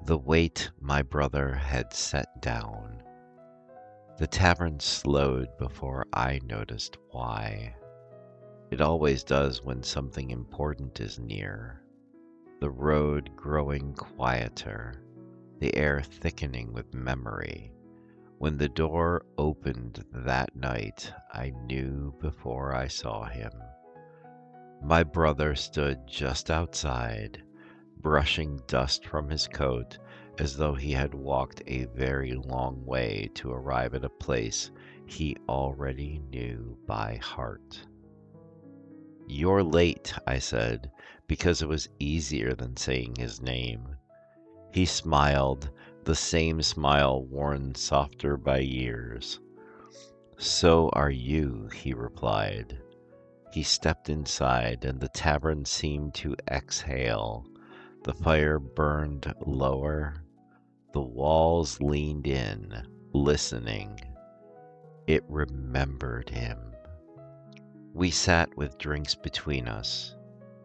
The weight my brother had set down. The tavern slowed before I noticed why. It always does when something important is near. The road growing quieter, the air thickening with memory. When the door opened that night, I knew before I saw him. My brother stood just outside, brushing dust from his coat as though he had walked a very long way to arrive at a place he already knew by heart. "You're late," I said, because it was easier than saying his name. He smiled, the same smile worn softer by years. "So are you," he replied. He stepped inside, and the tavern seemed to exhale. The fire burned lower. The walls leaned in, listening. It remembered him. We sat with drinks between us,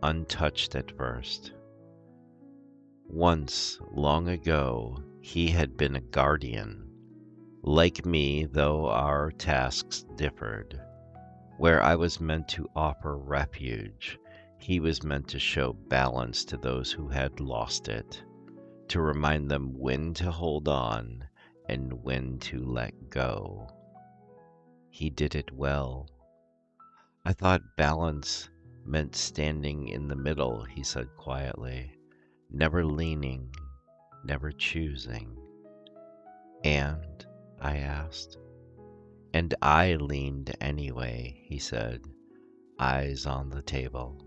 untouched at first. Once, long ago, he had been a guardian. Like me, though our tasks differed. Where I was meant to offer refuge, he was meant to show balance to those who had lost it, to remind them when to hold on and when to let go. He did it well. "I thought balance meant standing in the middle," he said quietly, "never leaning, never choosing." "And?" I asked. "And I leaned anyway," he said, eyes on the table,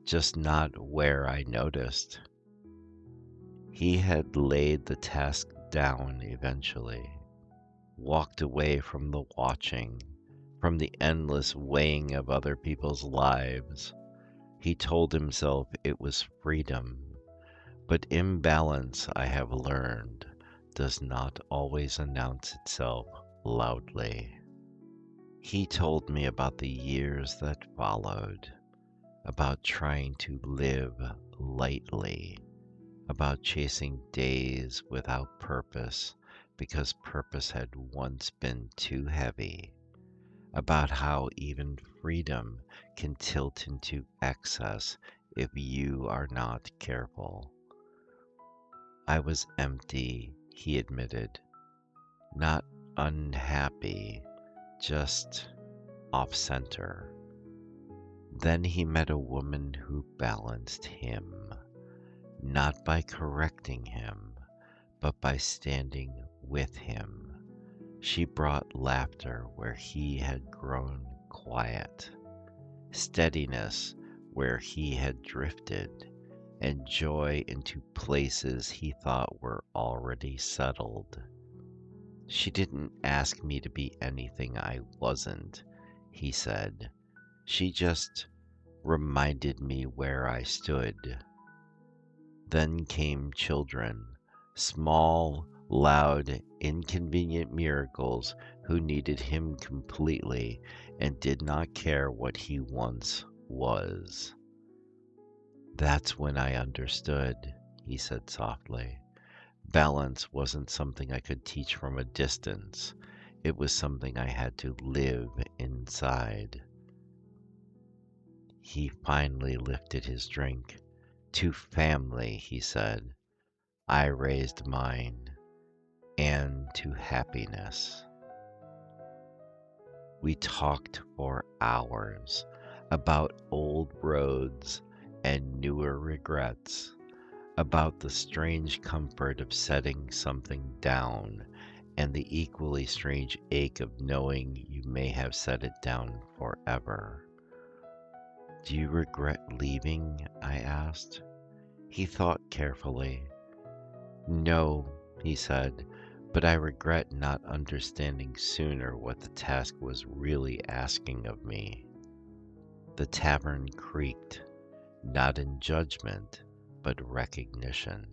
"just not where I noticed." He had laid the task down eventually, walked away from the watching, from the endless weighing of other people's lives. He told himself it was freedom, but imbalance, I have learned, does not always announce itself loudly. He told me about the years that followed, about trying to live lightly, about chasing days without purpose because purpose had once been too heavy, about how even freedom can tilt into excess if you are not careful. I was empty, he admitted, not unhappy, just off center. Then he met a woman who balanced him, not by correcting him, but by standing with him. She brought laughter where he had grown quiet, steadiness where he had drifted, and joy into places he thought were already settled. "She didn't ask me to be anything I wasn't," he said. "She just reminded me where I stood." Then came children, small, loud, inconvenient miracles who needed him completely and did not care what he once was. "That's when I understood," he said softly. "Balance wasn't something I could teach from a distance. It was something I had to live inside." He finally lifted his drink. "To family," he said. I raised mine. "And to happiness." We talked for hours about old roads and newer regrets, about the strange comfort of setting something down and the equally strange ache of knowing you may have set it down forever. "Do you regret leaving?" I asked. He thought carefully. "No," he said, "but I regret not understanding sooner what the task was really asking of me." The tavern creaked, not in judgment, but recognition.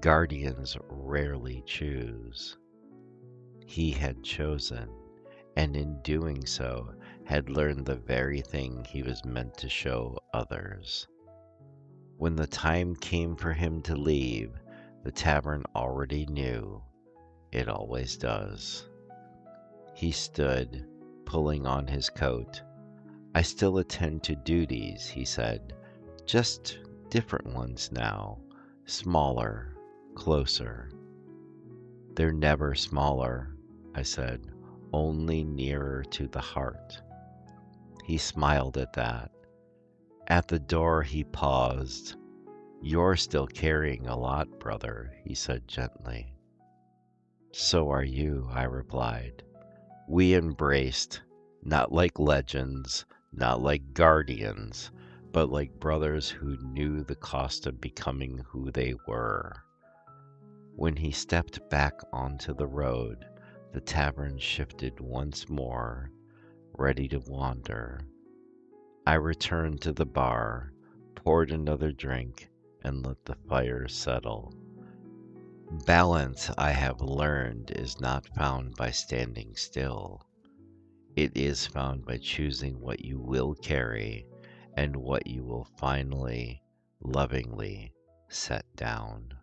Guardians rarely choose. He had chosen, and in doing so had learned the very thing he was meant to show others. When the time came for him to leave, The tavern already knew. It always does. He stood, pulling on his coat. I still attend to duties, he said. Just different ones now. Smaller, closer. They're never smaller, I said. Only nearer to the heart. He smiled at that. At the door he paused. You're still carrying a lot, brother, he said gently. So are you, I replied. We embraced, not like legends, not like guardians, but like brothers who knew the cost of becoming who they were. When he stepped back onto the road, the tavern shifted once more, ready to wander. I returned to the bar, poured another drink, and let the fire settle. Balance, I have learned, is not found by standing still. It is found by choosing what you will carry and what you will finally, lovingly set down.